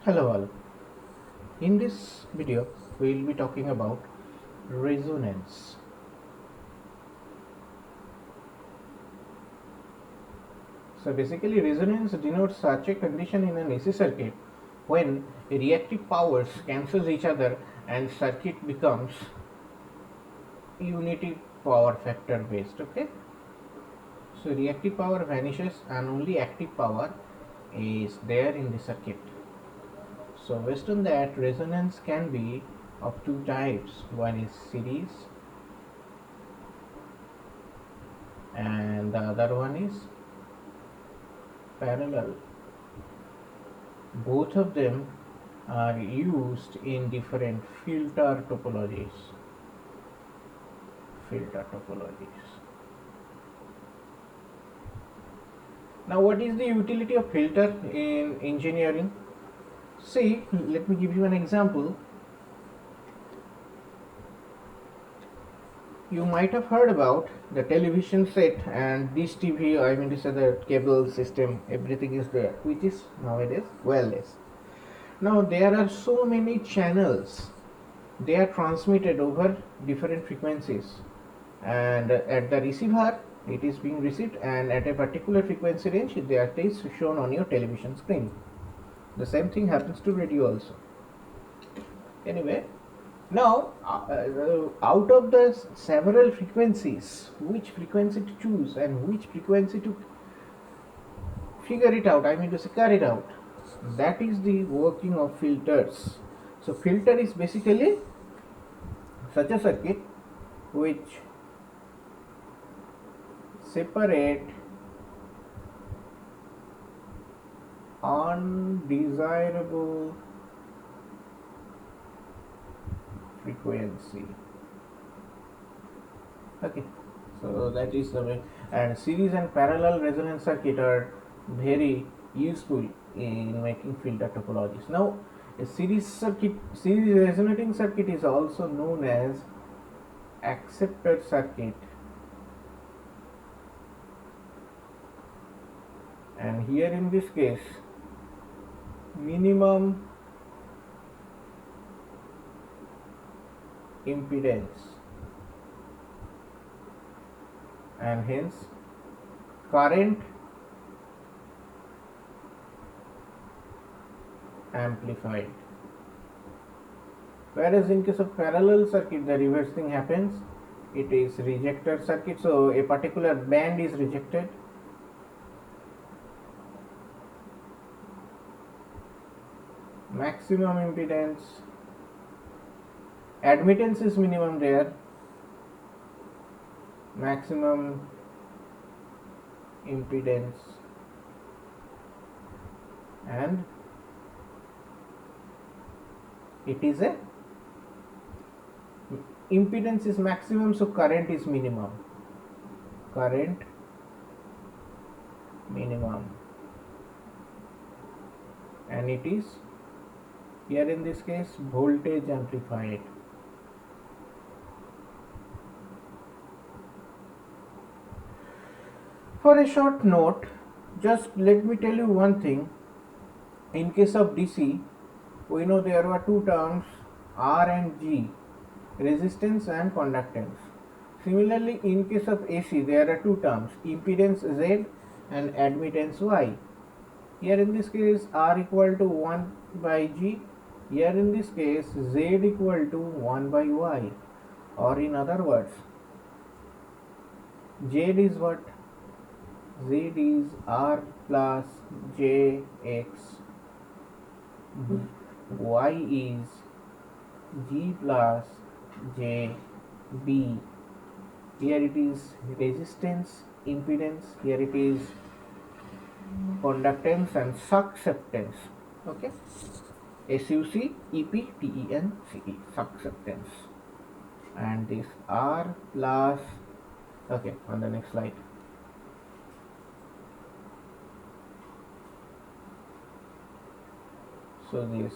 Hello all. In this video we will be talking about resonance. So basically resonance denotes such a condition in an AC circuit when reactive powers cancels each other and circuit becomes unity power factor based. Okay. So reactive power vanishes and only active power is there in the circuit. So based on that, resonance can be of two types. One is series and the other one is parallel. Both of them are used in different filter topologies. Filter topologies. Now, what is the utility of filter in engineering? See, let me give you an example. You might have heard about the television set and this TV, I mean to say the cable system, everything is there, which is nowadays wireless. Now there are so many channels, they are transmitted over different frequencies, and at the receiver it is being received, and at a particular frequency range that is shown on your television screen. The same thing happens to radio also. Anyway, now out of the several frequencies, which frequency to choose and which frequency to figure it out, I mean to say carry it out, that is the working of filters. So filter is basically such a circuit which separate undesirable frequency. Okay, so that is the way. And series and parallel resonance circuit are very useful in making filter topologies. Now a series resonating circuit is also known as acceptor circuit, and here in this case minimum impedance and hence current amplified. Whereas in case of parallel circuit the reverse thing happens, it is rejector circuit, so a particular band is rejected, maximum impedance, admittance is minimum there, maximum impedance, and it is a impedance is maximum, so current is minimum, current minimum, and it is here in this case voltage amplified. For a short note, just let me tell you one thing. In case of DC, we know there are two terms R and G, resistance and conductance. Similarly, in case of AC, there are two terms, impedance Z and admittance Y. Here in this case, R equal to 1 by G. Here in this case, Z equal to 1 by Y. Or in other words, Z is what? Z is R plus JX. Y is G plus JB. Here it is resistance, impedance. Here it is conductance and susceptance. Okay, SUCEPTENCE, susceptance. And this R plus, okay, on the next slide. So this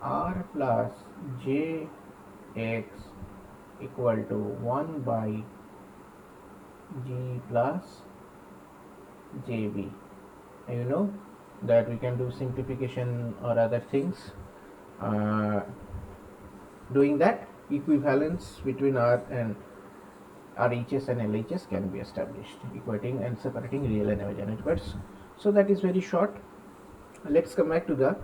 R plus JX equal to 1 by G plus JB. You know that we can do simplification or other things. Doing that, equivalence between R and RHS and LHS can be established, equating and separating real and imaginary parts. So that is very short. Let's come back to the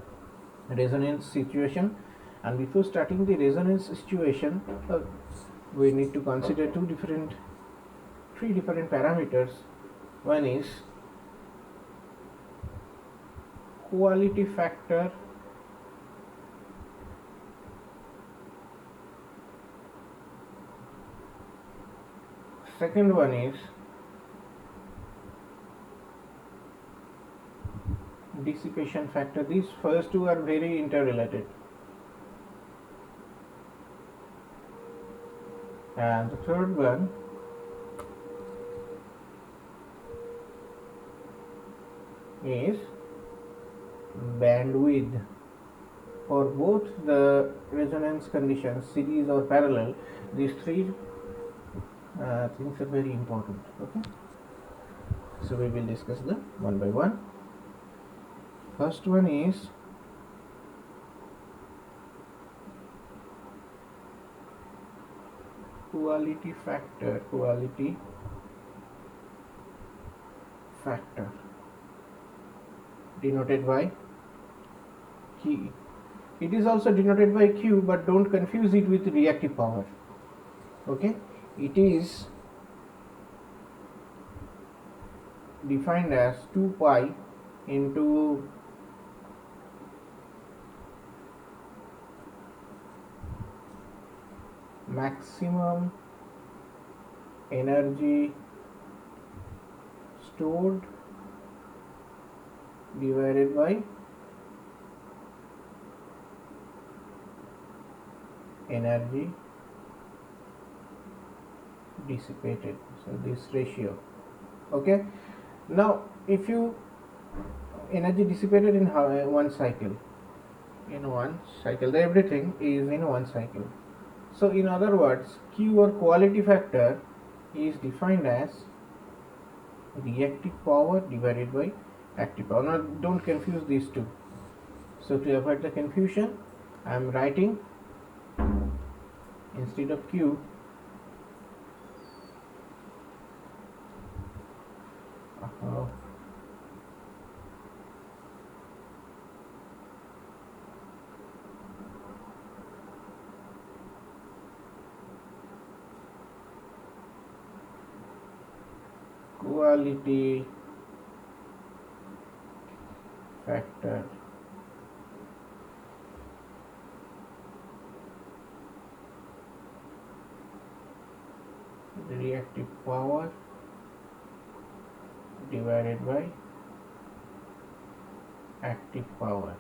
resonance situation, and before starting the resonance situation, we need to consider three different parameters. One is quality factor, second one is dissipation factor. These first two are very interrelated, and the third one is bandwidth. For both the resonance conditions, series or parallel, these three things are very important. Okay, so we will discuss them one by one. First one is quality factor. Quality factor denoted by Q. It is also denoted by Q, but don't confuse it with reactive power. Okay, it is defined as 2 pi into maximum energy stored divided by energy dissipated. So this ratio. Okay, now if you energy dissipated in one cycle, everything is in one cycle. So in other words, Q or quality factor is defined as reactive power divided by active power. Now don't confuse these two. So to avoid the confusion, I am writing instead of Q quality factor reactive power divided by active power.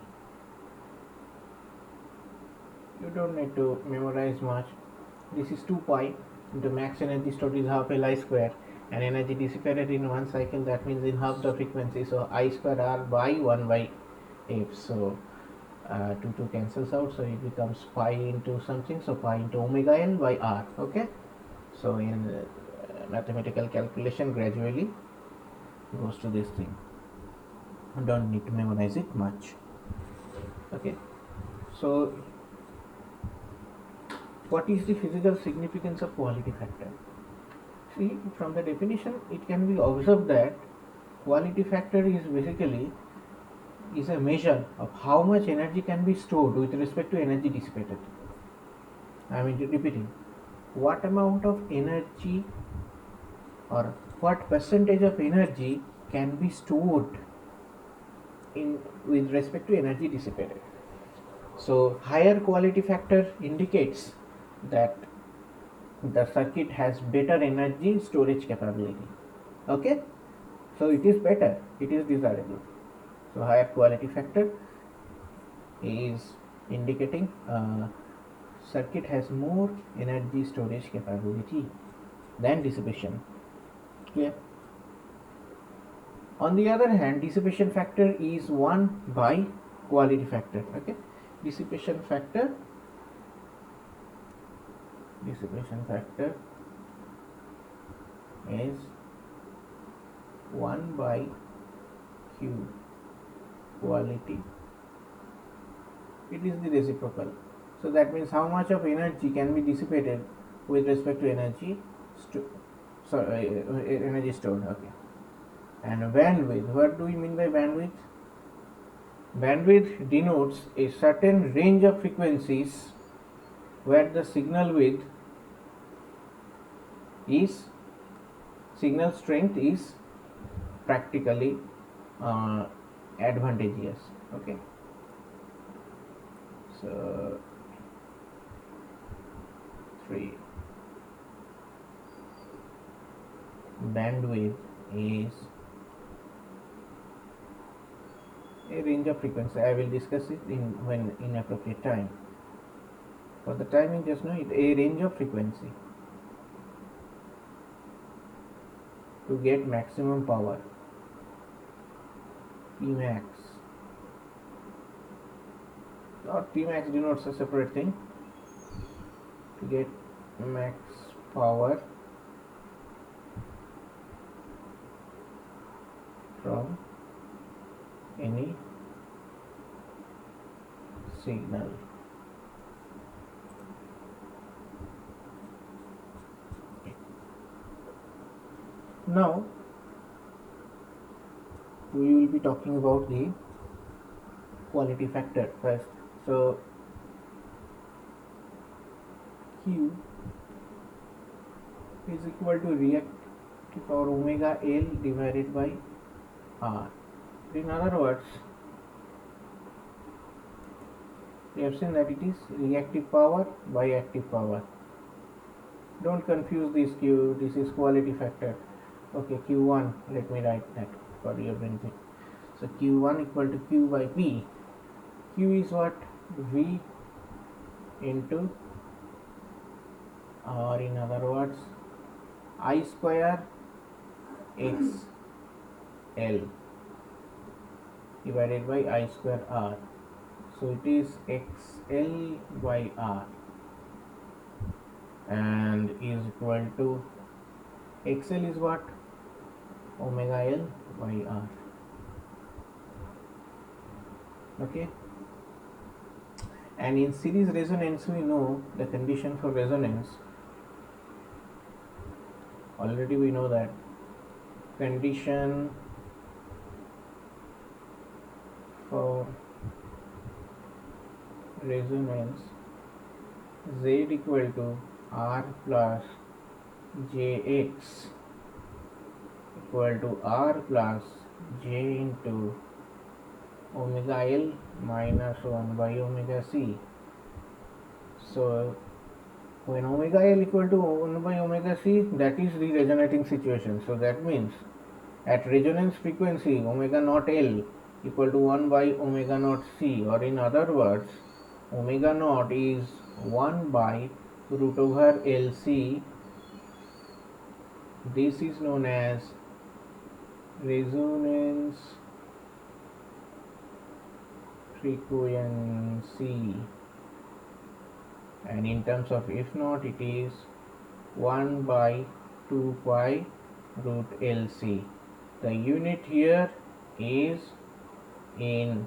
You don't need to memorize much. This is 2 pi into max energy stored is half L I square, and energy dissipated in one cycle, that means in half the frequency, so I square R by 1 by F. So 2 cancels out, so it becomes pi into something, so pi into omega N by R. Okay, so in mathematical calculation gradually goes to this thing. Don't need to memorize it much. Okay, so what is the physical significance of quality factor? See, from the definition it can be observed that quality factor is basically a measure of how much energy can be stored with respect to energy dissipated. I mean, repeating, what amount of energy or what percentage of energy can be stored in with respect to energy dissipated. So higher quality factor indicates that the circuit has better energy storage capability. Okay, so it is better, it is desirable. So higher quality factor is indicating circuit has more energy storage capability than dissipation. Clear? On the other hand, dissipation factor is 1 by quality factor. Okay, dissipation factor is 1 by Q. quality, it is the reciprocal. So that means how much of energy can be dissipated with respect to energy energy stored. Okay. And bandwidth, what do we mean by bandwidth? Bandwidth denotes a certain range of frequencies where the signal strength is practically advantageous. Okay. So 3, bandwidth is a range of frequency. I will discuss it in appropriate time. For the timing, just know it a range of frequency to get maximum power. Pmax, or Pmax denotes a separate thing, to get max power from any signal. Now we will be talking about the quality factor first. So Q is equal to reactive power omega L divided by R. In other words, we have seen that it is reactive power by active power. Don't confuse this Q, this is quality factor. Okay, Q1, let me write that for your benefit. So Q1 equal to Q by P. Q is what? V into, or in other words, I square X L divided by I square R. So it is XL by R and is equal to, XL is what? Omega L by R. Okay. And in series resonance, we know the condition for resonance. Already we know that condition for resonance, Z equal to R plus Jx equal to R plus J into omega L minus 1 by omega C. So when omega L equal to 1 by omega C, that is the resonating situation. So that means at resonance frequency omega naught L equal to 1 by omega naught C, or in other words, omega naught is 1 by root over LC. This is known as resonance frequency, and in terms of F naught it is 1 by 2 pi root LC. The unit here is in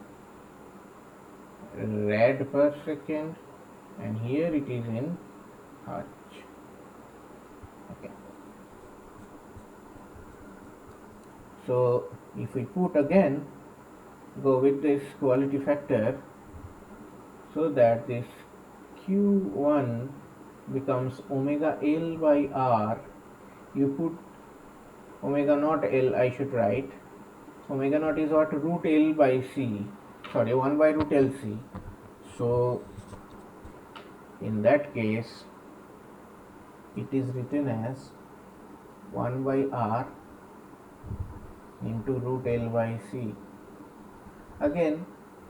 rad per second and here it is in hertz. Okay. So if we put again, go with this quality factor, so that this Q1 becomes omega L by R. You put omega naught L, I should write. Omega naught is what? Root L by C. Sorry, 1 by root LC. So in that case, it is written as 1 by R into root L by C. Again,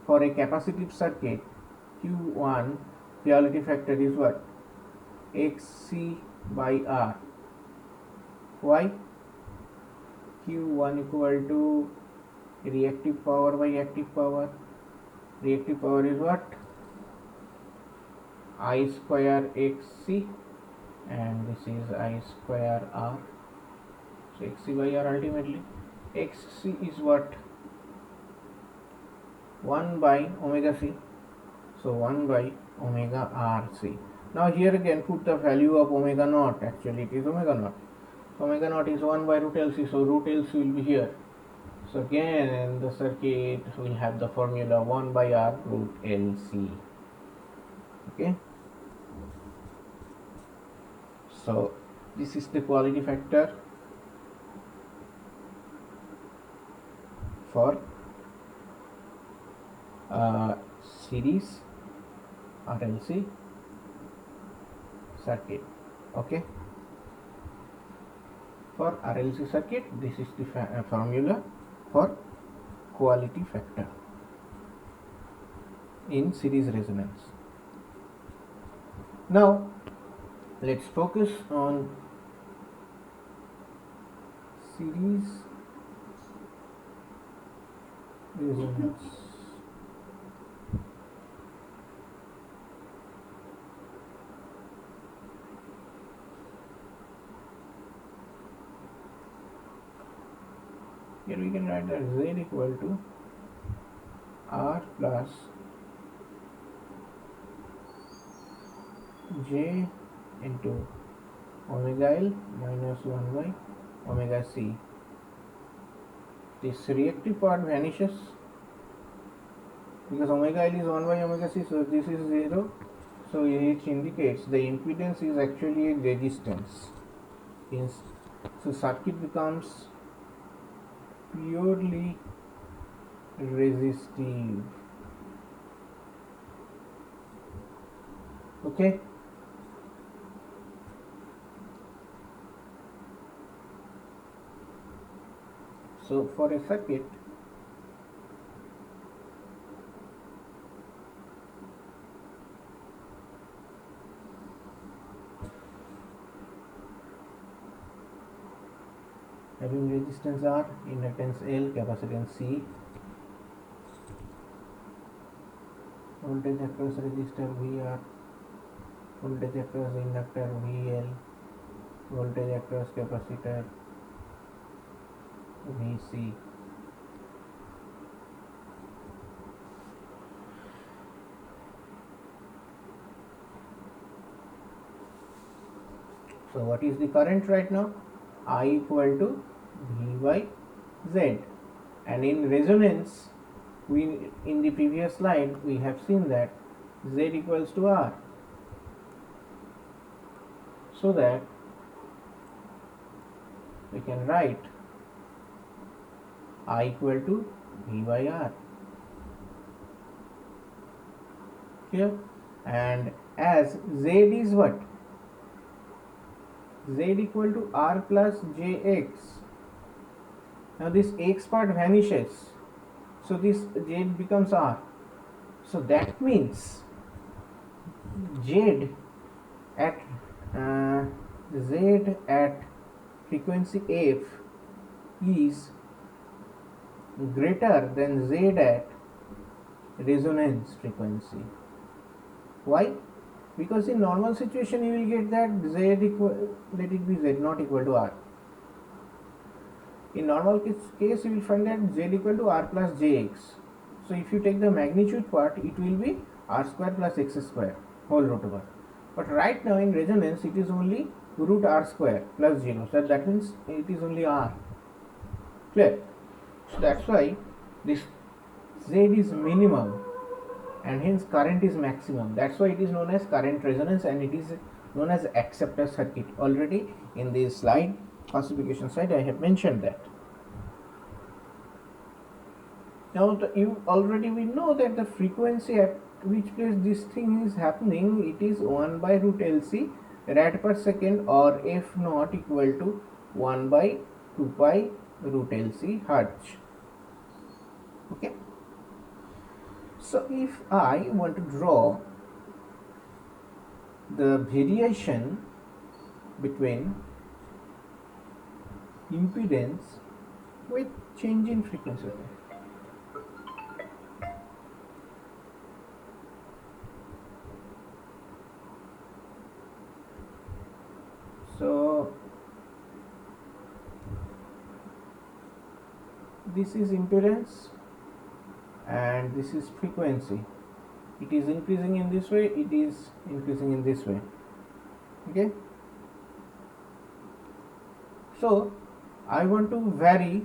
for a capacitive circuit, Q1 quality factor is what? Xc by R. Why? Q1 equal to reactive power by active power. Reactive power is what? I square Xc, and this is I square R. So Xc by R ultimately. Xc is what? 1 by omega c. So 1 by omega rc. Now here again put the value of omega naught. Actually it is omega naught. So omega naught is 1 by root LC. So root LC will be here. So again in the circuit we'll have the formula 1 by r root LC. Okay. So this is the quality factor for series RLC circuit. Okay, for RLC circuit this is the formula for quality factor in series resonance. Now let's focus on series resonance. Here we can write that Z equal to R plus J into omega L minus 1 by omega C. This reactive part vanishes because omega L is 1 by omega C, so this is 0. So it indicates the impedance is actually a resistance. So circuit becomes purely resistive. Okay. So for a circuit, having resistance R, inductance L, capacitance C, voltage across resistor VR, voltage across inductor VL, voltage across capacitor VC. So what is the current right now? I equal to V by Z, and in resonance in the previous slide we have seen that Z equals to R, so that we can write I equal to V by R here, and as Z is what? Z equal to R plus Jx. Now this X part vanishes, so this Z becomes R. So that means Z at Z at frequency F is greater than Z at resonance frequency. Why? Because in normal situation you will get that Z equal, let it be Z not equal to R. In normal case you will find that Z equal to R plus Jx. So if you take the magnitude part, it will be R square plus X square whole root over. But right now in resonance it is only root R square plus 0. So that means it is only R. Clear? So that's why this Z is minimum and hence current is maximum. That's why it is known as current resonance, and it is known as acceptor circuit. Already in this slide, classification slide, I have mentioned that. Now we know that the frequency at which place this thing is happening, it is 1 by root LC rad per second, or F naught equal to 1 by 2 pi root LC hertz. Okay. So if I want to draw the variation between impedance with change in frequency, so this is impedance and this is frequency. It is increasing in this way, it is increasing in this way. Okay, so I want to vary.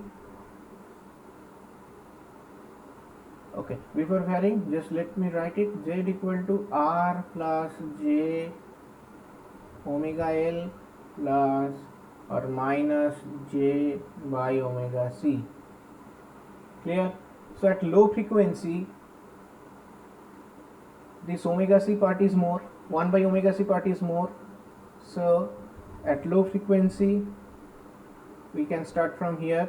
Okay, before varying, just let me write it. Z equal to R plus J omega L plus or minus J by omega C. Clear? So at low frequency, this omega C part is more, 1 by omega C part is more. So at low frequency, we can start from here.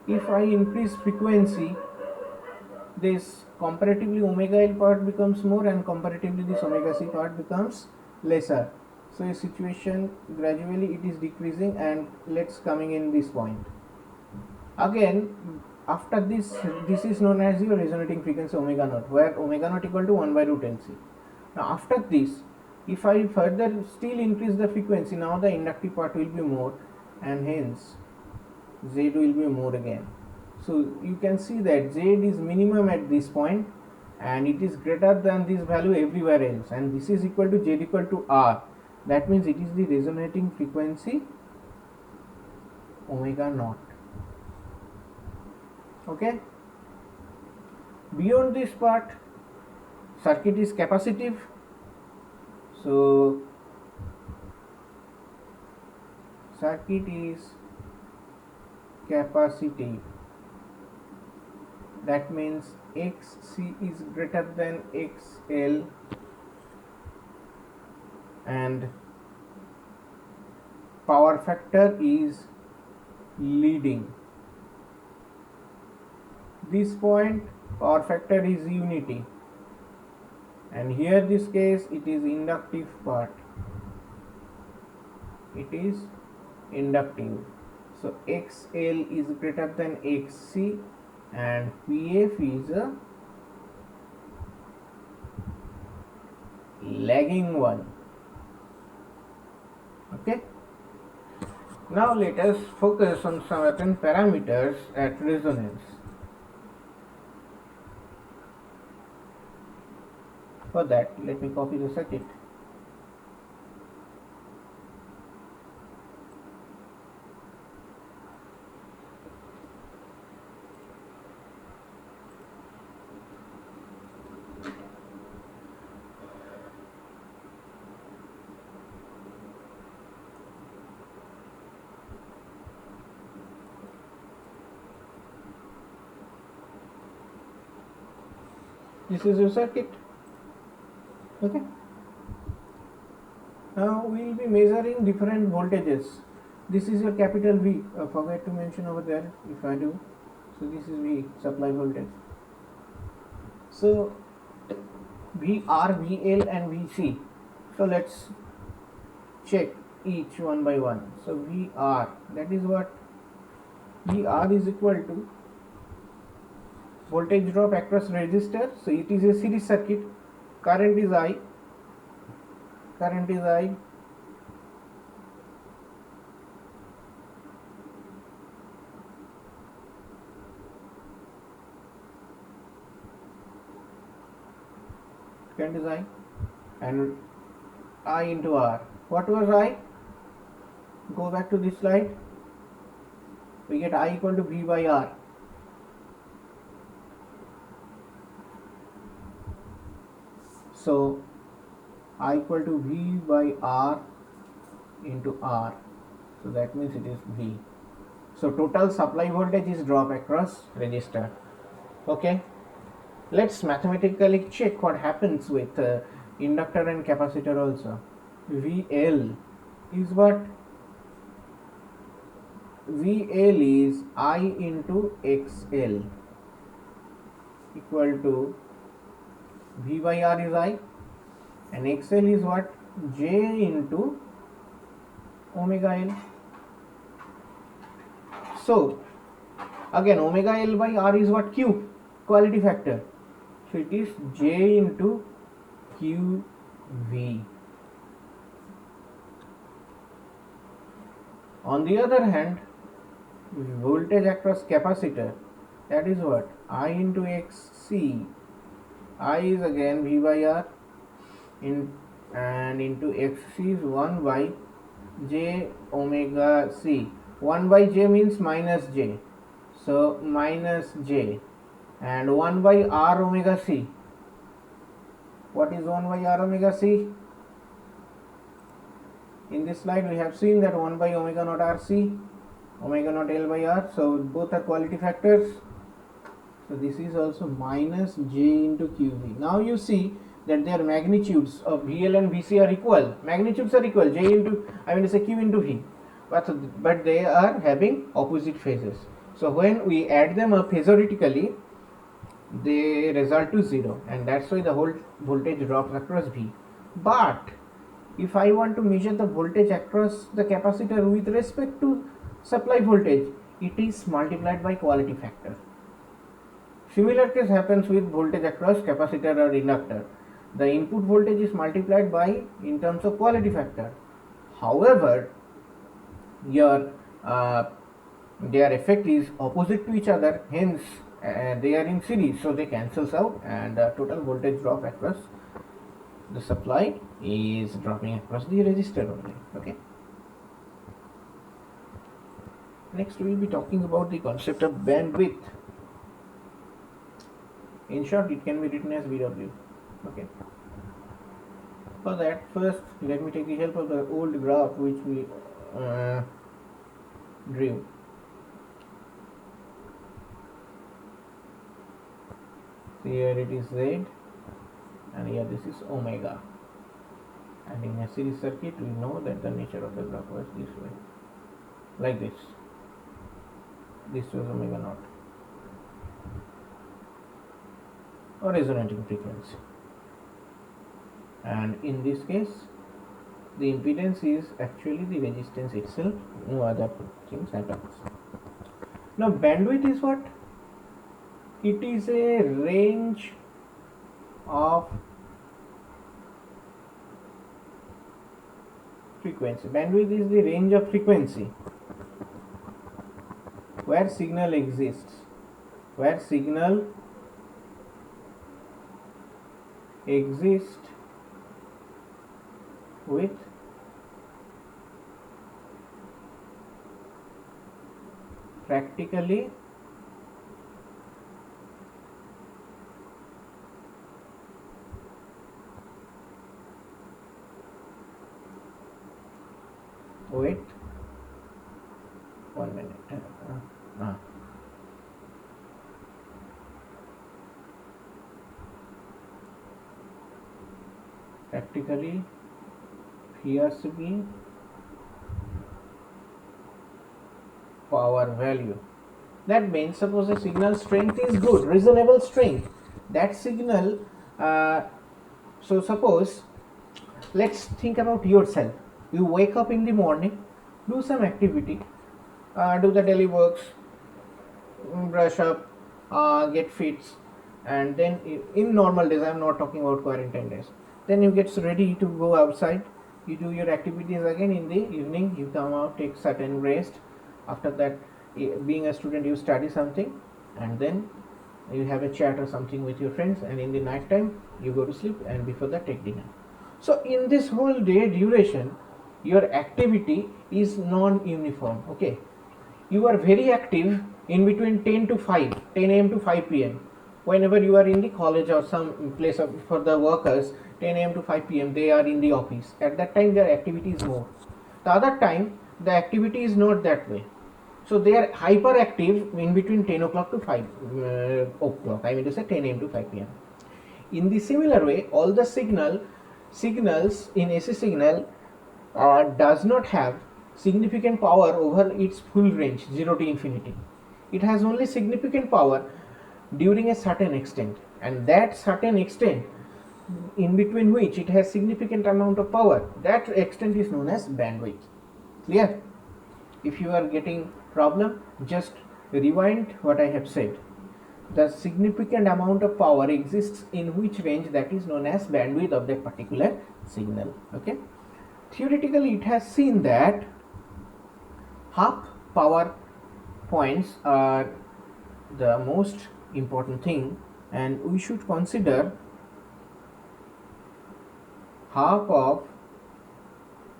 If I increase frequency, this comparatively omega L part becomes more and comparatively this omega C part becomes lesser. So a situation gradually it is decreasing, and let's coming in this point. Again, after this is known as your resonating frequency omega naught, where omega naught equal to 1 by root LC. Now after this, if I further still increase the frequency, now the inductive part will be more, and hence Z will be more again. So you can see that Z is minimum at this point and it is greater than this value everywhere else, and this is equal to Z equal to R. That means it is the resonating frequency omega naught. Okay, beyond this part, circuit is capacitive. So circuit is capacitive. That means XC is greater than XL and power factor is leading. This point power factor is unity, and here this case it is inductive part. It is inductive. So XL is greater than XC and PF is a lagging one. Okay, now let us focus on certain parameters at resonance. For that, let me copy the circuit. This is your circuit. Okay, now we will be measuring different voltages. This is your capital V. Forget to mention over there if I do. So this is V, supply voltage. So VR, VL and VC. So let's check each one by one. So VR, that is what? VR is equal to voltage drop across resistor. So it is a series circuit. Current is I. Current is I. Current is I, and I into R. What was I? Go back to this slide. We get I equal to V by R. So I equal to V by R into R. So that means it is V. So total supply voltage is drop across resistor. Okay. Let's mathematically check what happens with inductor and capacitor also. VL is what? VL is I into XL equal to V by R is I, and XL is what? J into omega L. So again omega L by R is what? Q, quality factor. So it is J into QV. On the other hand, voltage across capacitor, that is what I into xc. I is again v by r in, and into xc is 1 by j omega c. 1 by j means minus j, so minus j, and 1 by r omega c. What is 1 by r omega c? In this slide we have seen that 1 by omega naught rc, omega naught L by R, so both are quality factors. So this is also minus J into QV. Now you see that their magnitudes of VL and VC are equal. Magnitudes are equal, J into, I mean to say Q into V, but they are having opposite phases. So when we add them up theoretically, they result to 0, and that's why the whole voltage drops across V. But if I want to measure the voltage across the capacitor with respect to supply voltage, it is multiplied by quality factor. Similar case happens with voltage across capacitor or inductor. The input voltage is multiplied by in terms of quality factor. However, your their effect is opposite to each other, hence they are in series, so they cancels out, and the total voltage drop across the supply is dropping across the resistor only. Okay. Next we will be talking about the concept of bandwidth. In short, it can be written as BW. Okay. For that, first let me take the help of the old graph which we drew. So here it is Z, and here this is omega. And in a series circuit, we know that the nature of the graph was this way, like this. This was omega naught, or resonating frequency. And in this case, the impedance is actually the resistance itself, no other things happens. Now bandwidth is what? It is a range of frequency. Bandwidth is the range of frequency where signal exists, with practically wait 1 minute. Practically PSB power value. That means suppose the signal strength is good, reasonable strength. That signal, so suppose, let's think about yourself. You wake up in the morning, do some activity, do the daily works, brush up, get fits, and then in normal days, I am not talking about quarantine days, then you get ready to go outside, you do your activities again. In the evening you come out, take certain rest. After that, being a student, you study something, and then you have a chat or something with your friends, and in the night time you go to sleep, and before that take dinner. So in this whole day duration, your activity is non-uniform. Okay, you are very active in between 10 a.m. to 5 p.m. Whenever you are in the college or some place for the workers, 10 a.m. to 5 p.m. they are in the office. At that time their activity is more. The other time the activity is not that way. So they are hyperactive in between 10 o'clock to 5 o'clock. I mean to say 10 a.m. to 5 p.m. In the similar way, all the signals in AC signal does not have significant power over its full range 0 to infinity. It has only significant power during a certain extent, and that certain extent in between which it has significant amount of power, that extent is known as bandwidth. Clear? If you are getting problem, just rewind what I have said. The significant amount of power exists in which range, that is known as bandwidth of that particular signal. Okay. Theoretically, it has seen that half power points are the most important thing, and we should consider half of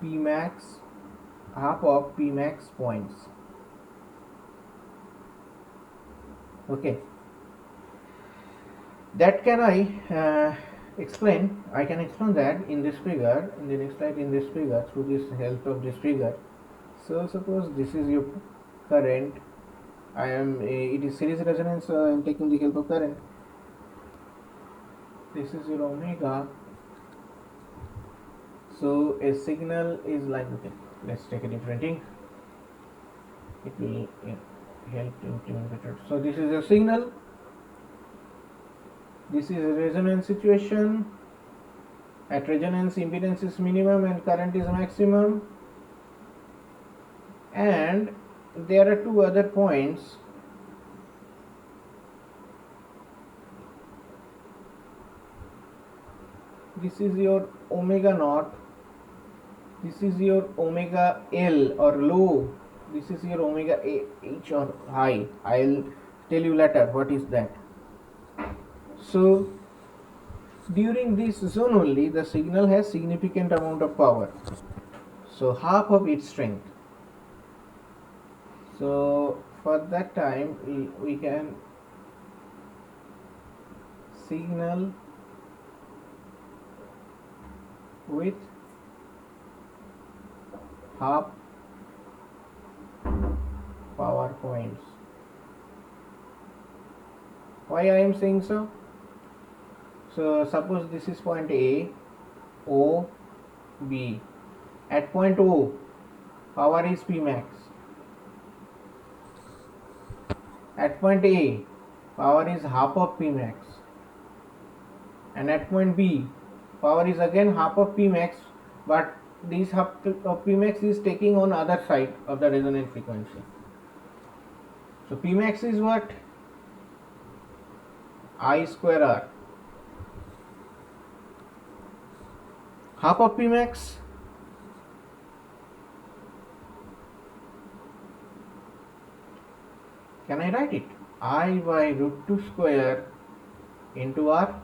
Pmax, half of Pmax points. Okay, that can explain. I can explain that in this figure, in the next slide, in this figure, through this help of this figure. So suppose this is your current. It is series resonance, so I am taking the help of current. This is your omega. So a signal is like, okay, let's take a different thing. It will help to implement better. So this is a signal. This is a resonance situation. At resonance, impedance is minimum and current is maximum. And there are two other points. This is your omega naught. This is your omega L or low. This is your omega H or high. I'll tell you later what is that. So during this zone only, the signal has significant amount of power. So half of its strength. So for that time we can signal with half power points. Why I am saying so? So suppose this is point A, O, B. At point O, power is Pmax. At point A, power is half of Pmax. And at point B, power is again half of Pmax, but this half of Pmax is taking on other side of the resonant frequency. So Pmax is what? I square R. Half of Pmax, can I write it? I by root 2 square into R.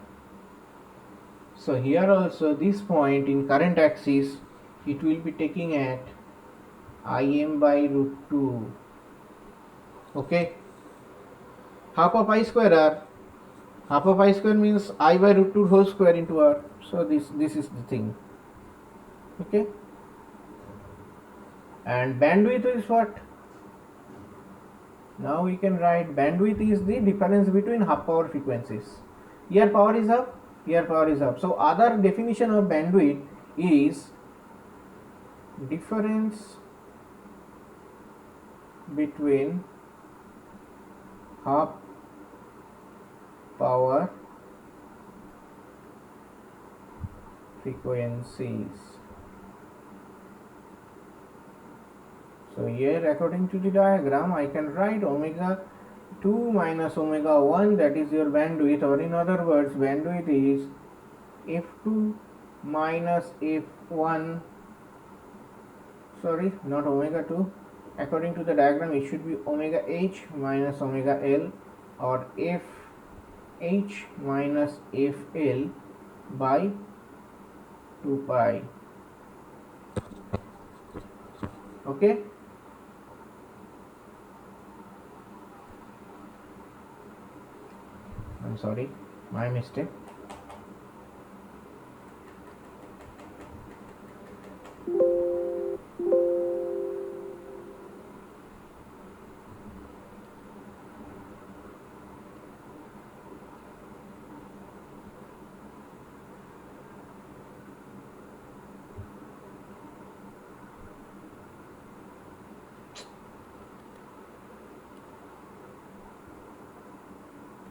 So here also this point in current axis, it will be taking at Im by root 2. Okay. Half of I square R. Half of I square means I by root 2 whole square into R. So this is the thing. Okay. And bandwidth is what? Now we can write bandwidth is the difference between half power frequencies. Here power is up, here power is up. So other definition of bandwidth is difference between half power frequencies. So here according to the diagram I can write omega 2 minus omega 1, that is your bandwidth, or in other words bandwidth is f2 minus f1, sorry, not omega 2, according to the diagram it should be omega h minus omega L, or f h minus fl by 2 pi. Okay. I'm sorry, my mistake.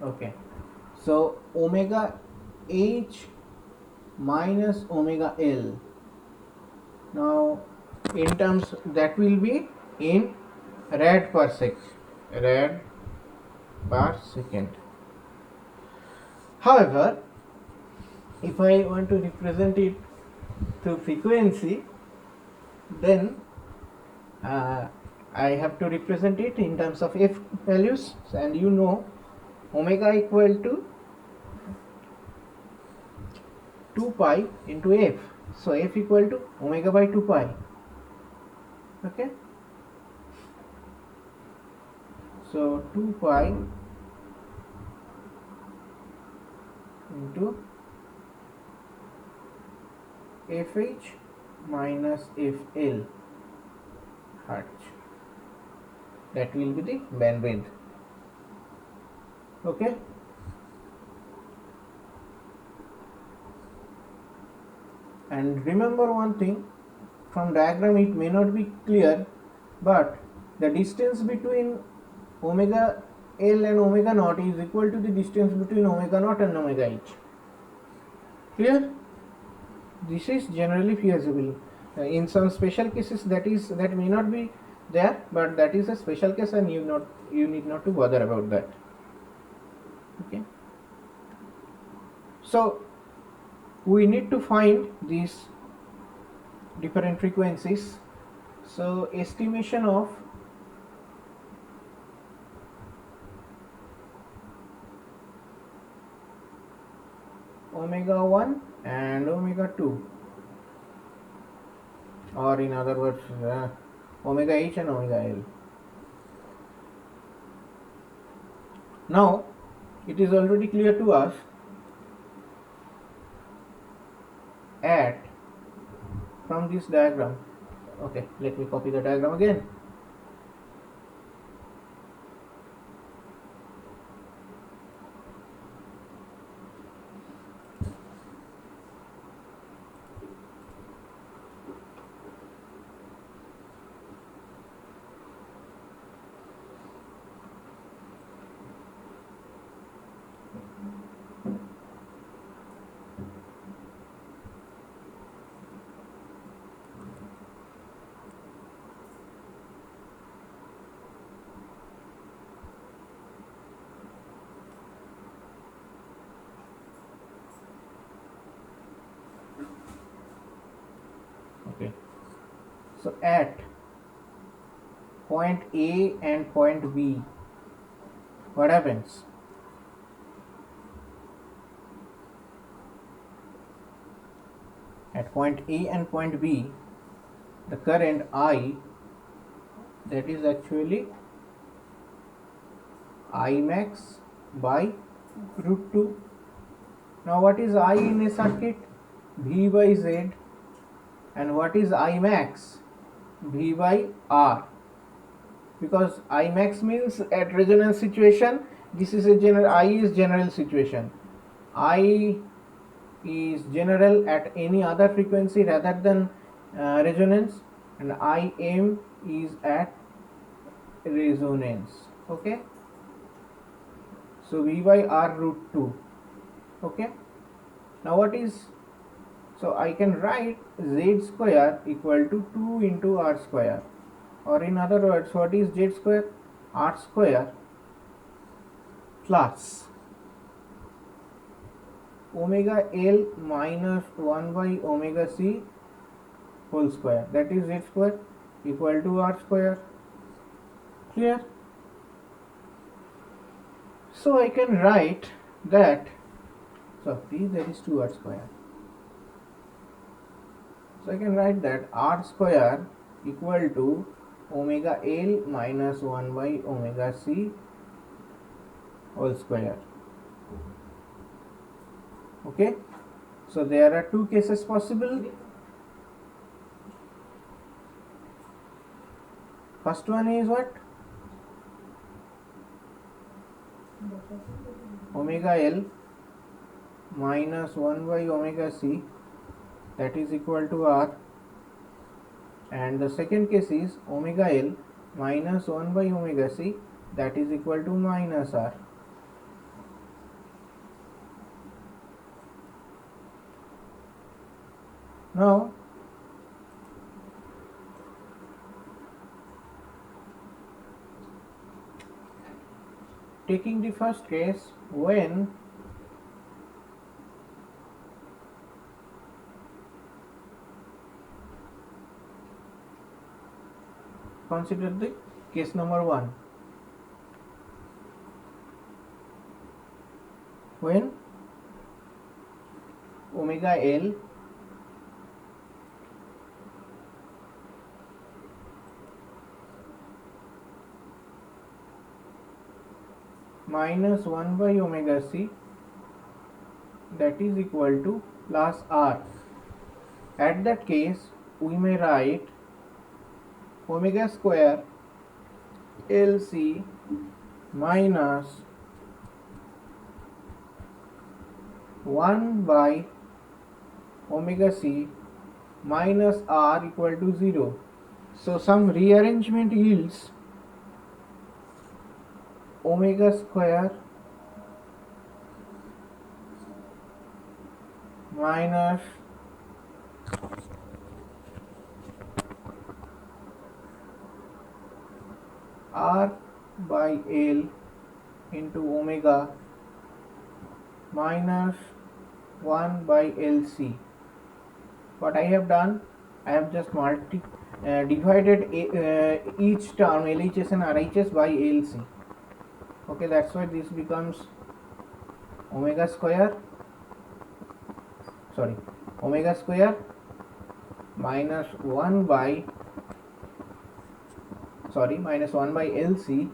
Okay, so omega h minus omega L. Now in terms that will be in rad per second. However, if I want to represent it through frequency, then I have to represent it in terms of f values, and you know omega equal to 2 pi into f. So f equal to omega by 2 pi. Okay. So 2 pi into fh minus fl hertz. That will be the bandwidth. Okay. And remember one thing, from diagram it may not be clear, but the distance between omega L and omega naught is equal to the distance between omega naught and omega h. Clear? This is generally feasible. In some special cases that may not be there, but that is a special case and you need not to bother about that. Okay. So we need to find these different frequencies. So estimation of omega 1 and omega 2, or in other words omega h and omega l. Now it is already clear to us at from this diagram. Okay, let me copy the diagram again. Okay, so at point A and point B, what happens? At point A and point B, the current I, that is actually I max by root 2. Now what is I in a circuit? V by Z. And what is I max? V by R. Because I max means at resonance situation, this is a general, I is general situation. I is general at any other frequency rather than resonance, and Im is at resonance. Okay. So V by R root 2. Okay. Now what is, so I can write Z square equal to 2 into R square, or in other words, what is Z square? R square plus omega L minus 1 by omega C whole square, that is Z square equal to R square. Clear? So I can write that, so please, there is 2 R square. So I can write that R square equal to omega L minus 1 by omega C whole square. Okay. So there are two cases possible. First one is what? Omega L minus 1 by omega C, that is equal to R, and the second case is omega L minus 1 by omega C, that is equal to minus R. Now taking the first case, when Consider the case number 1. When omega L minus 1 by omega c, that is equal to plus r. At that case, we may write omega square LC minus 1 by omega c minus r equal to 0. So some rearrangement yields omega square minus r by L into omega minus 1 by LC. What I have done, I have just divided each term LHS and RHS by LC. Okay, that's why this becomes omega square minus 1 by LC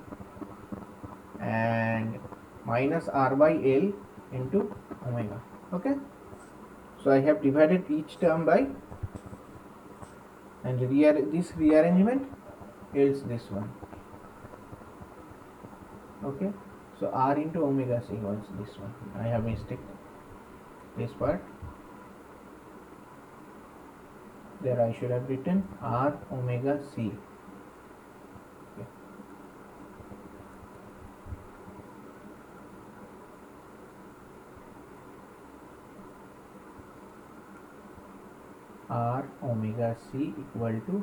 and minus R by L into omega. Okay, so I have divided each term by, and this rearrangement yields this one. Okay, so R into omega c was this one. I have mistaken this part. There I should have written R omega c. Okay. R omega c equal to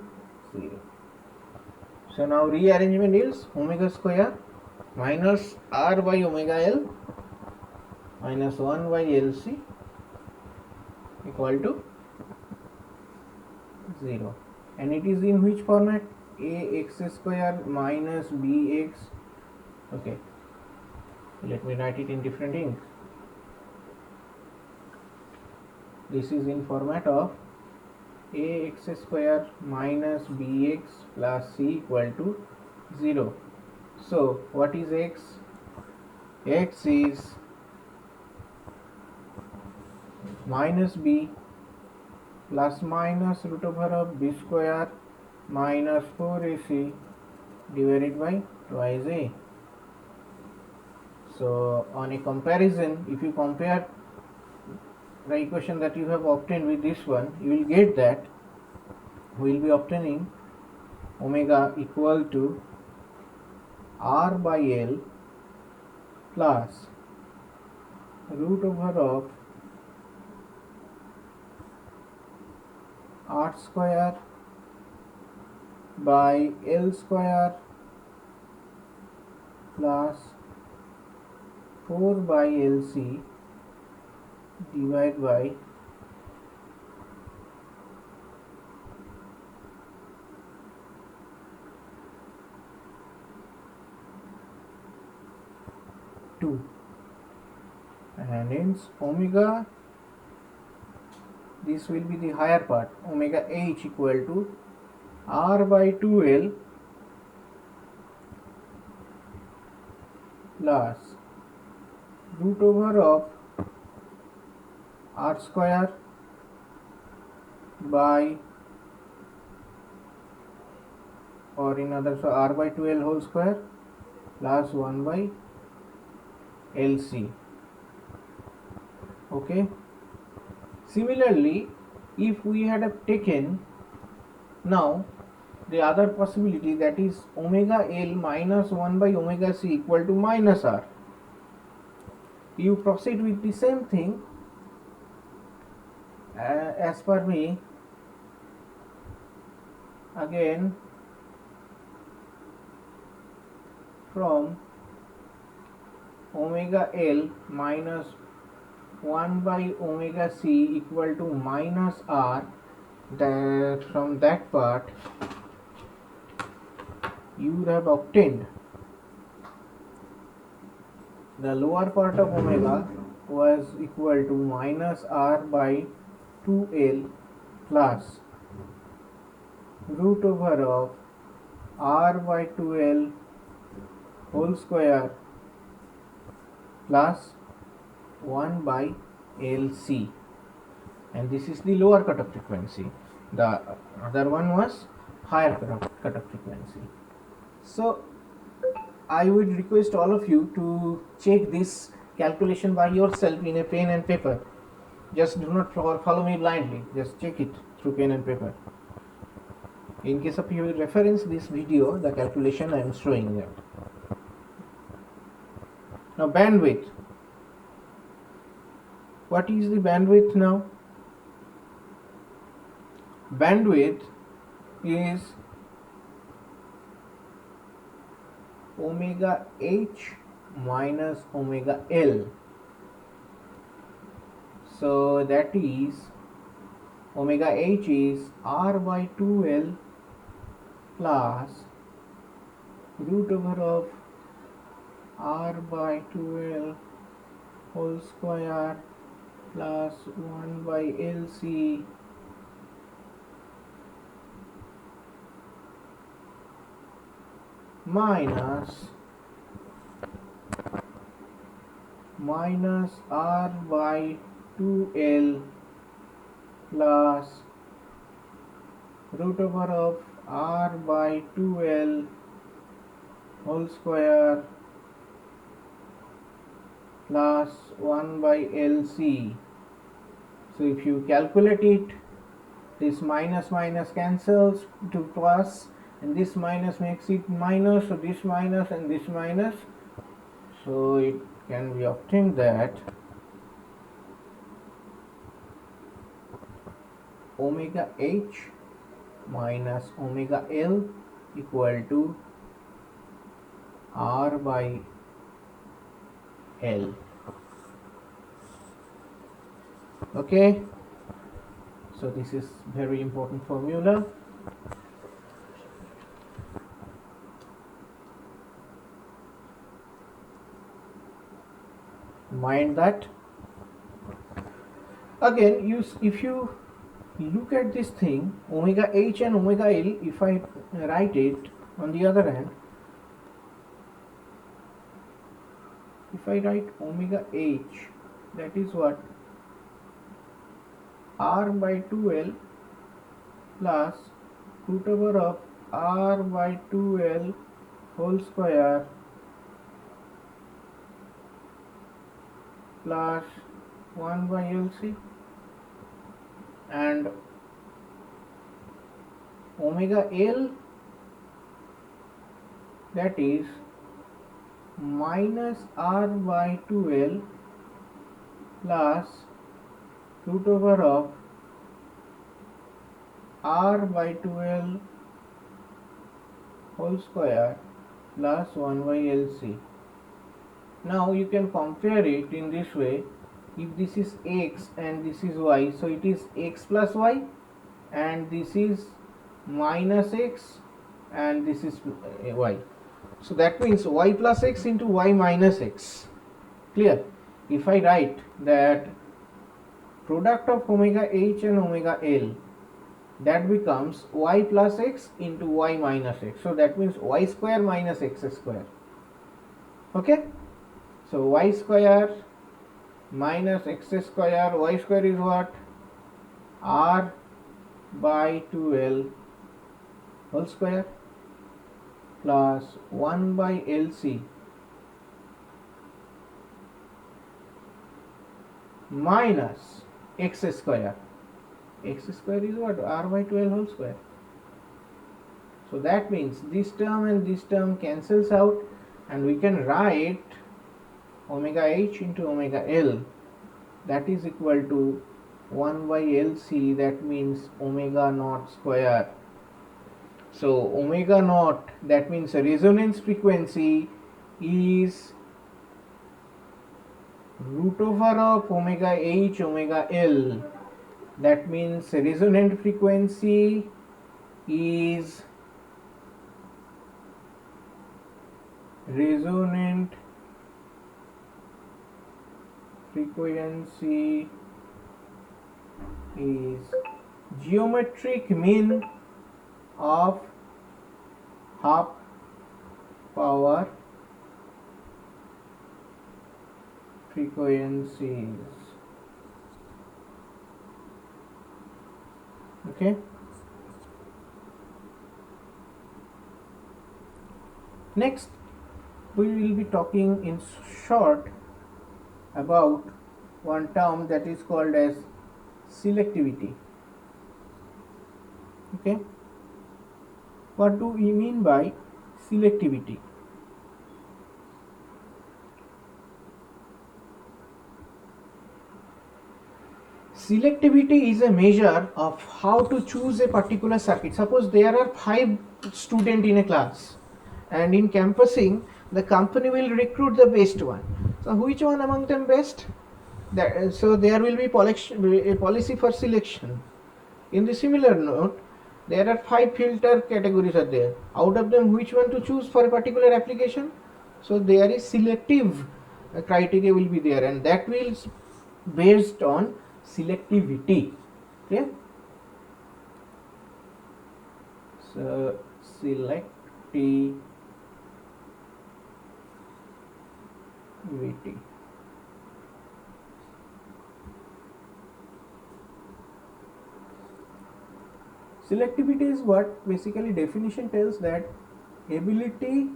0. So now rearrangement is omega square minus R by omega L minus 1 by LC equal to 0, and it is in which format? Ax square minus bx. Okay, let me write it in different ink. This is in format of ax square minus bx plus c equal to 0. So what is x? X is minus b plus minus root over of b square minus 4ac divided by twice a. So on a comparison, if you compare the equation that you have obtained with this one, you will get that we will be obtaining omega equal to R by L plus root over of R square by L square plus 4 by LC divided by two, and hence omega, this will be the higher part, omega h equal to R by 2L plus root over of R square by, or in other, so R by 2L whole square plus 1 by LC. Okay, similarly, if we had taken now the other possibility, that is omega L minus 1 by omega c equal to minus R, you proceed with the same thing. As per me, again from omega L minus 1 by omega c equal to minus R, that from that part you would have obtained the lower part of omega was equal to minus r by 2l plus root over of r by 2l whole square plus 1 by LC, and this is the lower cutoff frequency. The other one was higher cutoff frequency. So I would request all of you to check this calculation by yourself in a pen and paper. Just do not follow me blindly, just check it through pen and paper. In case of you reference this video, the calculation I am showing there. Now bandwidth. What is the bandwidth now? Bandwidth is omega h minus omega L. So that is omega h is r by 2L plus root over of r by 2L whole square plus 1 by LC minus r by 2L plus root over of r by 2L whole square plus 1 by LC. So if you calculate it, this minus minus cancels to plus, and this minus makes it minus, so this minus and this minus, so it can be obtained that omega h minus omega L equal to r by L. Okay, so this is very important formula. Mind that. Again, if you look at this thing, omega h and omega L, if I write it on the other hand, if I write omega h, that is what, r by 2L plus root over of r by 2L whole square plus 1 by LC, and omega L, that is minus r by 2L plus root over of r by 2L whole square plus 1 by LC. Now you can compare it in this way. If this is x and this is y, so it is x plus y, and this is minus x and this is y. So that means y plus x into y minus x. Clear? If I write that product of omega h and omega L, that becomes y plus x into y minus x. So that means y square minus x square. Okay? So y square minus x square, y square is what? R by 2L whole square plus 1 by LC minus x square. X square is what? R by 2L whole square. So that means this term and this term cancels out, and we can write omega h into omega L, that is equal to 1 by LC, that means omega naught square. So omega naught, that means resonance frequency is root over of omega h omega L. That means resonant frequency is resonant frequency is geometric mean of half power frequencies. Okay. Next, we will be talking in short about one term that is called as selectivity. Okay. What do we mean by selectivity? Selectivity is a measure of how to choose a particular circuit. Suppose there are 5 students in a class, and in campusing the company will recruit the best one. So which one among them best? So there will be a policy for selection. In the similar note, there are 5 filter categories are there. Out of them, which one to choose for a particular application? So there is selective criteria will be there, and that will based on selectivity. Okay. So selectivity. Selectivity is what basically definition tells that ability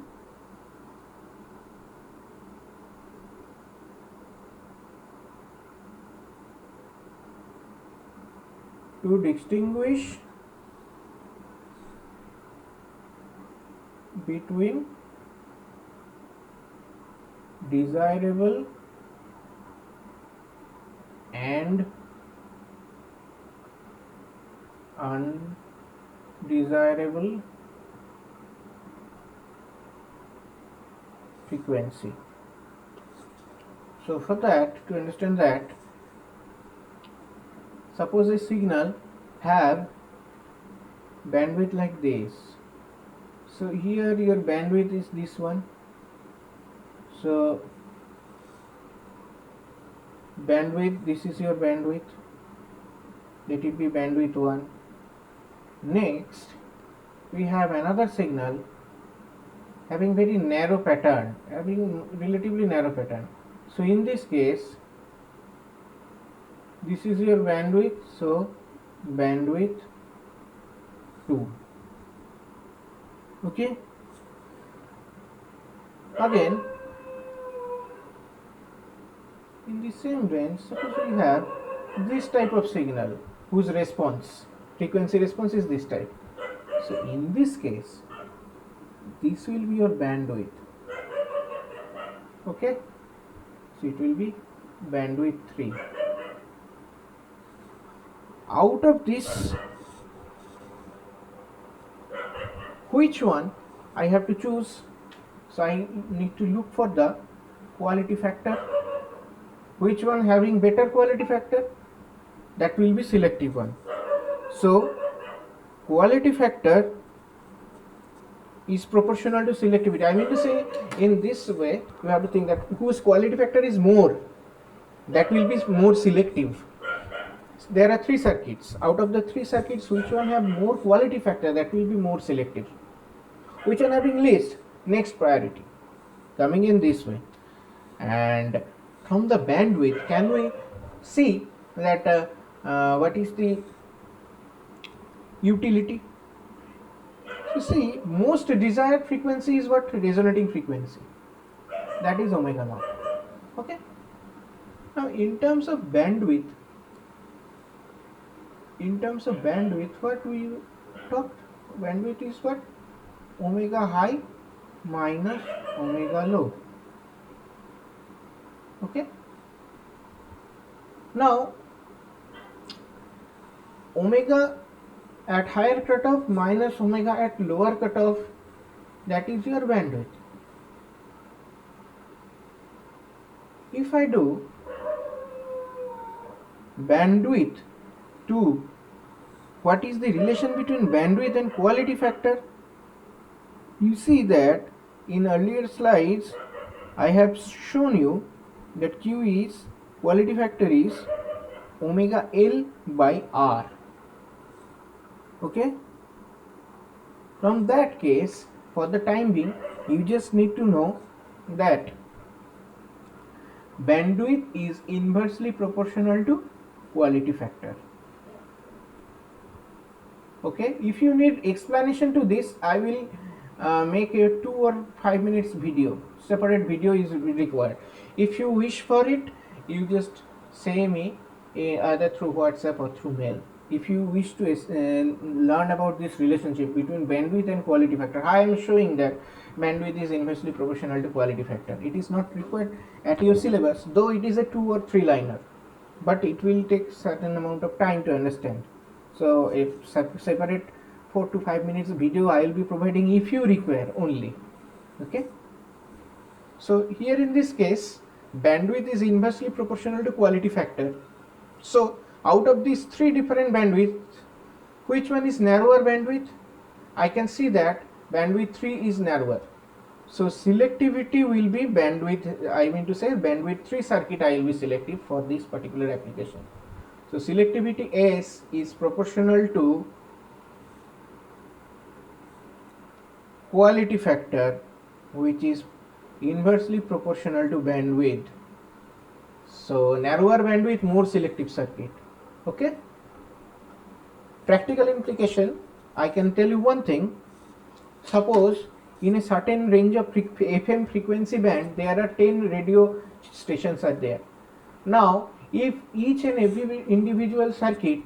to distinguish between desirable and undesirable frequency. So for that, to understand that, suppose a signal have bandwidth like this. So here your bandwidth is this one. So bandwidth, this is your bandwidth. Let it be bandwidth 1. Next, we have another signal having very narrow pattern, having relatively narrow pattern. So in this case, this is your bandwidth, so bandwidth 2. Okay. Again, in the same range, suppose we have this type of signal whose frequency response is this type. So in this case, this will be your bandwidth. Okay. So it will be bandwidth 3. Out of this, which one I have to choose? So I need to look for the quality factor. Which one having better quality factor? That will be selective one. So quality factor is proportional to selectivity. I mean to say, in this way, you have to think that whose quality factor is more, that will be more selective. There are 3 circuits. Out of the 3 circuits, which one have more quality factor, that will be more selective. Which one having least? Next priority. Coming in this way. And from the bandwidth, can we see that what is the utility? You see, most desired frequency is what? Resonating frequency. That is omega naught. Okay. Now, in terms of bandwidth, what we talked? Bandwidth is what? Omega high minus omega low. Okay. Now, omega at higher cutoff minus omega at lower cutoff, that is your bandwidth. If I do bandwidth to what is the relation between bandwidth and quality factor, you see that in earlier slides I have shown you that Q is quality factor is omega L by R. Okay, from that case, for the time being, you just need to know that bandwidth is inversely proportional to quality factor. Okay, if you need explanation to this, I will make a 2 or 5 minutes video. Separate video is required. If you wish for it, you just say me either through WhatsApp or through mail. If you wish to learn about this relationship between bandwidth and quality factor, I am showing that bandwidth is inversely proportional to quality factor. It is not required at your syllabus, though it is a 2 or 3 liner, but it will take certain amount of time to understand. So if separate 4 to 5 minutes video I will be providing if you require only. Okay, so here in this case bandwidth is inversely proportional to quality factor. So out of these three different bandwidths, which one is narrower bandwidth? I can see that bandwidth 3 is narrower. So selectivity will be bandwidth, I mean to say bandwidth 3 circuit I will be selective for this particular application. So selectivity S is proportional to quality factor, which is inversely proportional to bandwidth. So narrower bandwidth, more selective circuit. Okay, practical implication, I can tell you one thing. Suppose in a certain range of FM frequency band there are 10 radio stations are there. Now if each and every individual circuit,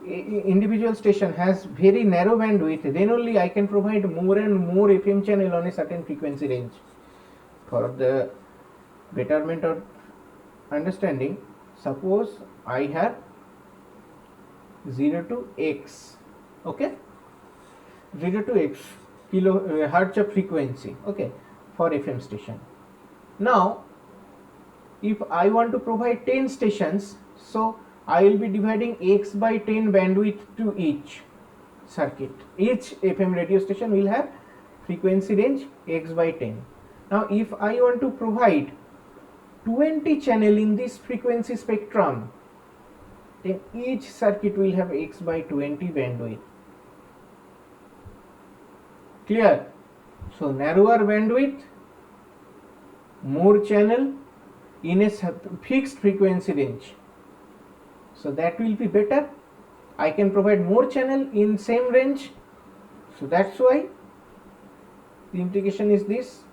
individual station has very narrow bandwidth, then only I can provide more and more FM channel on a certain frequency range. For the betterment of understanding, suppose I have 0 to X, okay, 0 to X kilohertz of frequency, okay, for FM station. Now if I want to provide 10 stations, so I will be dividing X by 10 bandwidth to each circuit. Each FM radio station will have frequency range X by 10. Now if I want to provide 20 channel in this frequency spectrum, then each circuit will have X by 20 bandwidth. Clear? So narrower bandwidth, more channel in a fixed frequency range. So that will be better. I can provide more channel in same range. So that's why the implication is this: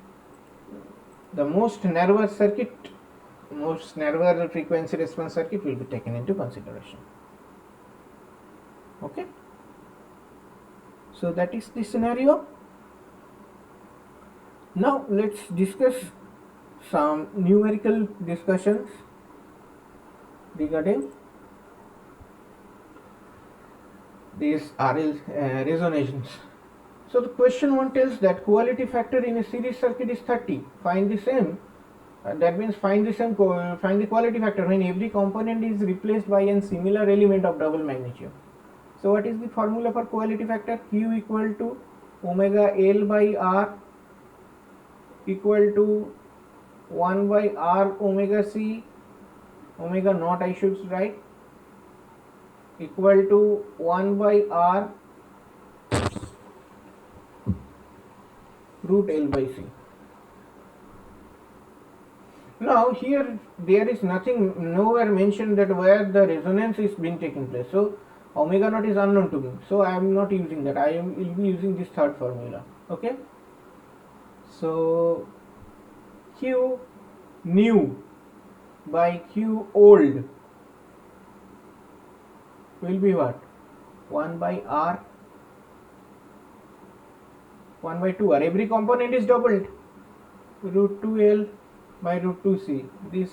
the most narrower circuit, most narrower frequency response circuit will be taken into consideration. Okay, so that is the scenario. Now let's discuss some numerical discussions regarding these RL resonance. So the question 1 tells that quality factor in a series circuit is 30. Find the same. That means find the quality factor when every component is replaced by a similar element of double magnitude. So what is the formula for quality factor? Q equal to omega L by R equal to 1 by R omega C, omega naught I should write, equal to 1 by R root L by C. Now here there is nothing, nowhere mentioned that where the resonance is being taking place. So omega naught is unknown to me. So I am not using that. I will be using this third formula. Okay. So Q new by Q old will be what? 1 by R 1 by 2R. Every component is doubled. Root 2L by root 2C. This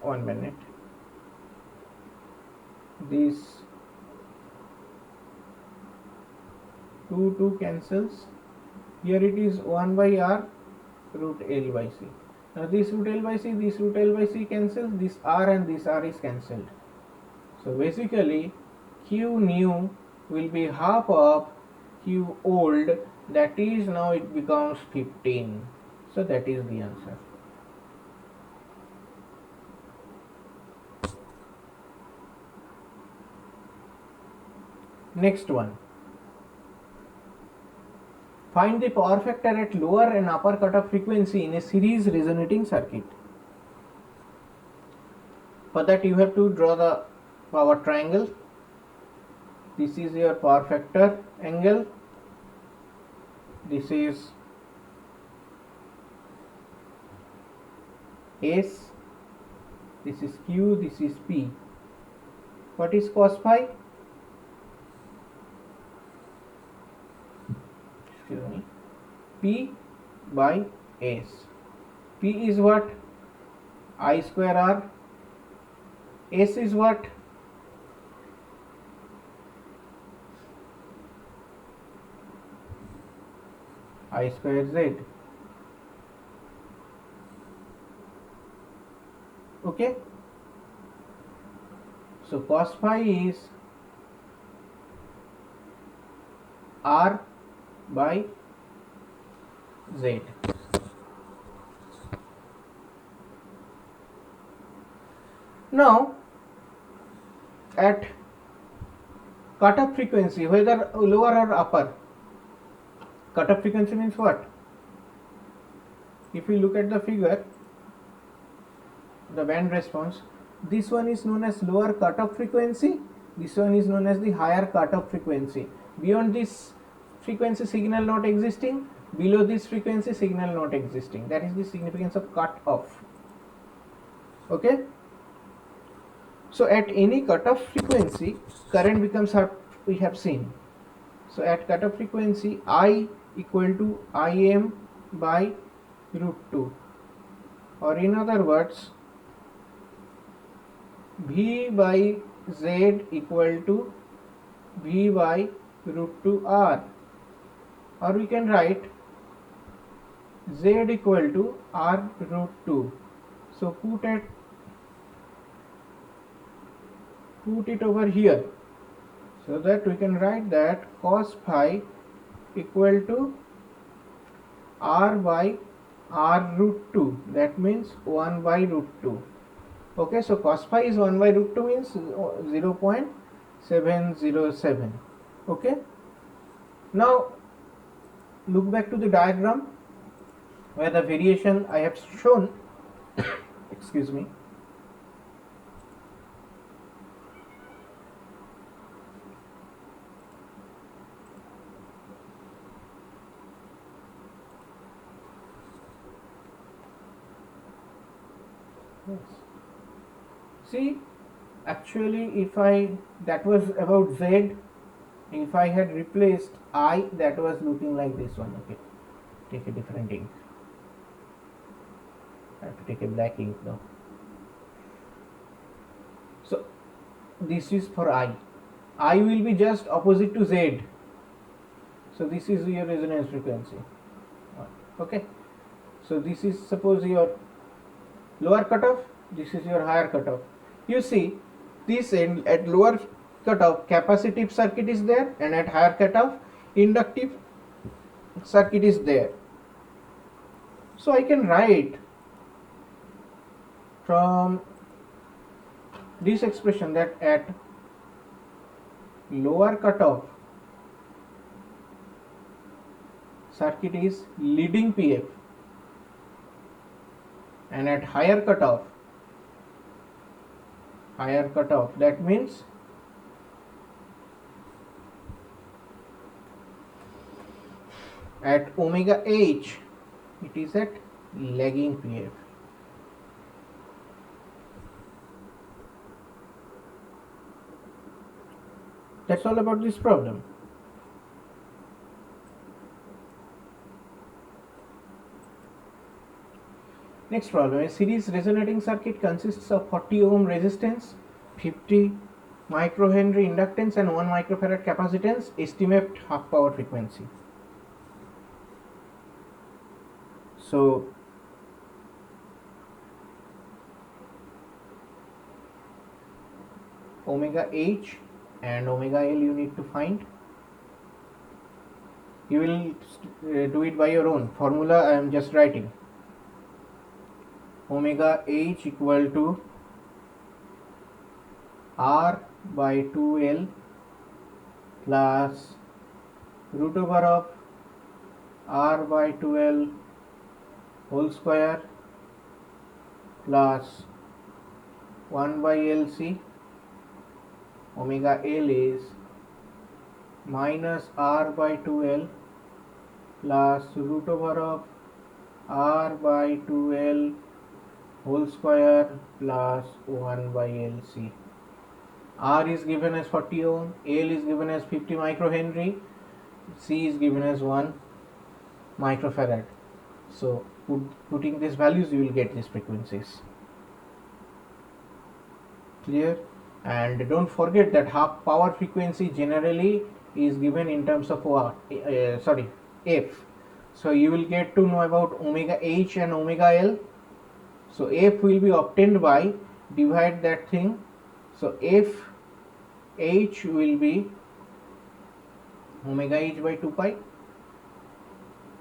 1 minute. This 2 cancels. Here it is 1 by R root L by C. Now this root L by C, this root L by C cancels. This R and this R is cancelled. So basically Q new will be half of Q old. that is, now it becomes 15. So that is the answer. Next one. Find the power factor at lower and upper cutoff frequency in a series resonating circuit. For that you have to draw the power triangle. This is your power factor angle. This is S. This is Q. This is P. What is cos phi? Excuse me. P by S. P is what? I square R. S is what? I square Z. Okay. So cos phi is R by Z. Now at cutoff frequency, whether lower or upper, cutoff frequency means what? If you look at the figure, the band response, this one is known as lower cutoff frequency, this one is known as the higher cutoff frequency. Beyond this frequency signal not existing, below this frequency signal not existing. That is the significance of cut off. Okay. So at any cutoff frequency, current becomes what we have seen. So at cutoff frequency, I equal to Im by root 2, or in other words, V by Z equal to V by root 2 R, or we can write Z equal to R root 2. So put it over here, so that we can write that cos phi equal to R by R root 2, that means 1 by root 2. Okay, so cos phi is 1 by root 2 means 0.707. Okay, now look back to the diagram where the variation I have shown. Excuse me. Yes. See, actually, if that was about Z, if I had replaced I, that was looking like this one. Okay, take a different ink. I have to take a black ink now. So this is for I. I will be just opposite to Z. So this is your resonance frequency. Okay. So this is, suppose, your lower cutoff. This is your higher cutoff. You see, this end at lower cutoff, capacitive circuit is there, and at higher cutoff, inductive circuit is there. So I can write from this expression that at lower cutoff, circuit is leading PF, and at higher cutoff, that means at omega h, it is at lagging PF. That's all about this problem. Next problem. A series resonating circuit consists of 40 ohm resistance, 50 microhenry inductance and 1 microfarad capacitance. Estimate half power frequency. So omega h and omega L you need to find. You will do it by your own formula. I am just writing omega h equal to r by 2l plus root over of r by 2l whole square plus 1 by LC. Omega L is minus r by 2l plus root over of r by 2l whole square plus 1 by LC. R is given as 40 ohm, L is given as 50 microhenry, C is given as 1 microfarad. So putting these values, you will get these frequencies. Clear? And don't forget that half power frequency generally is given in terms of F. So you will get to know about omega H and omega L. So F will be obtained by divide that thing. So F H will be omega H by 2 pi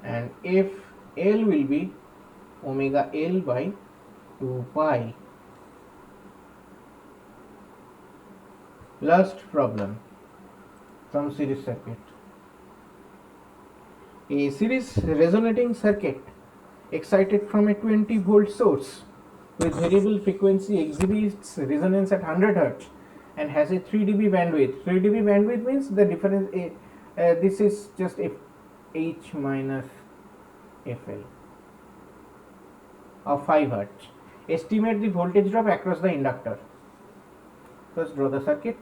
and F L will be omega L by 2 pi. Last problem from series circuit. A series resonating circuit excited from a 20 volt source with variable frequency exhibits resonance at 100 Hz and has a 3 dB bandwidth. 3 dB bandwidth means the difference, this is just H minus FL of 5 Hz. Estimate the voltage drop across the inductor. First draw the circuit.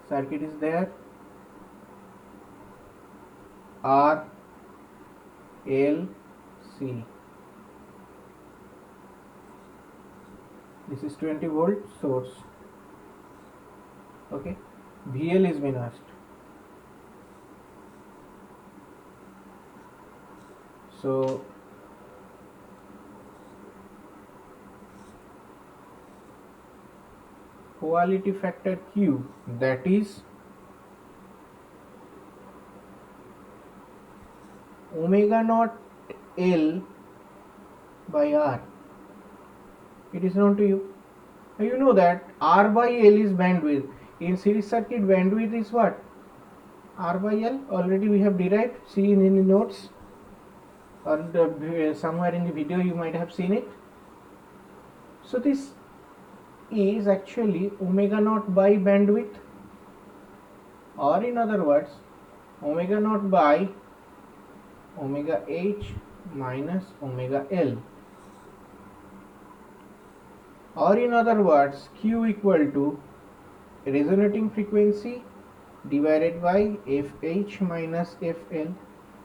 Circuit is there. R, L, C. This is 20 volt source. Okay. VL is been asked. So quality factor Q, that is omega naught L by R. It is known to you. Now you know that R by L is bandwidth. In series circuit, bandwidth is what? R by L. Already we have derived. See in the notes or somewhere in the video you might have seen it. So this is actually omega naught by bandwidth, or in other words omega naught by omega H minus omega L, or in other words Q equal to resonating frequency divided by FH minus FL.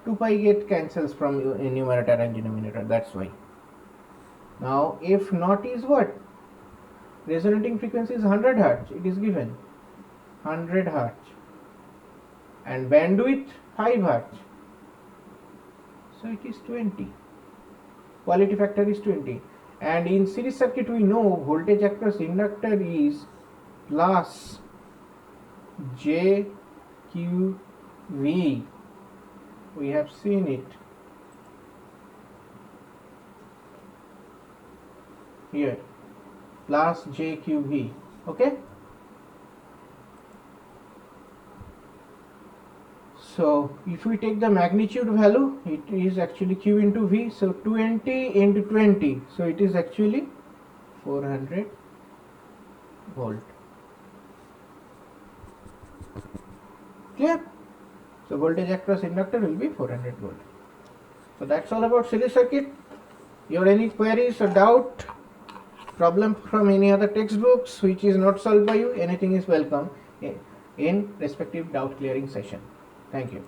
2 pi get cancels from numerator and denominator, that's why. Now F naught is what? Resonating frequency is 100 Hz. It is given 100 Hz and bandwidth 5 Hz. So it is 20. Quality factor is 20. And in series circuit we know voltage across inductor is plus JQV. We have seen it here, plus JQV. Okay. So if we take the magnitude value, it is actually Q into V. So 20 into 20. So it is actually 400 volt. Clear? So voltage across inductor will be 400 volt. So that's all about series circuit. You have any queries or doubt, problem from any other textbooks which is not solved by you, anything is welcome in respective doubt clearing session. Thank you.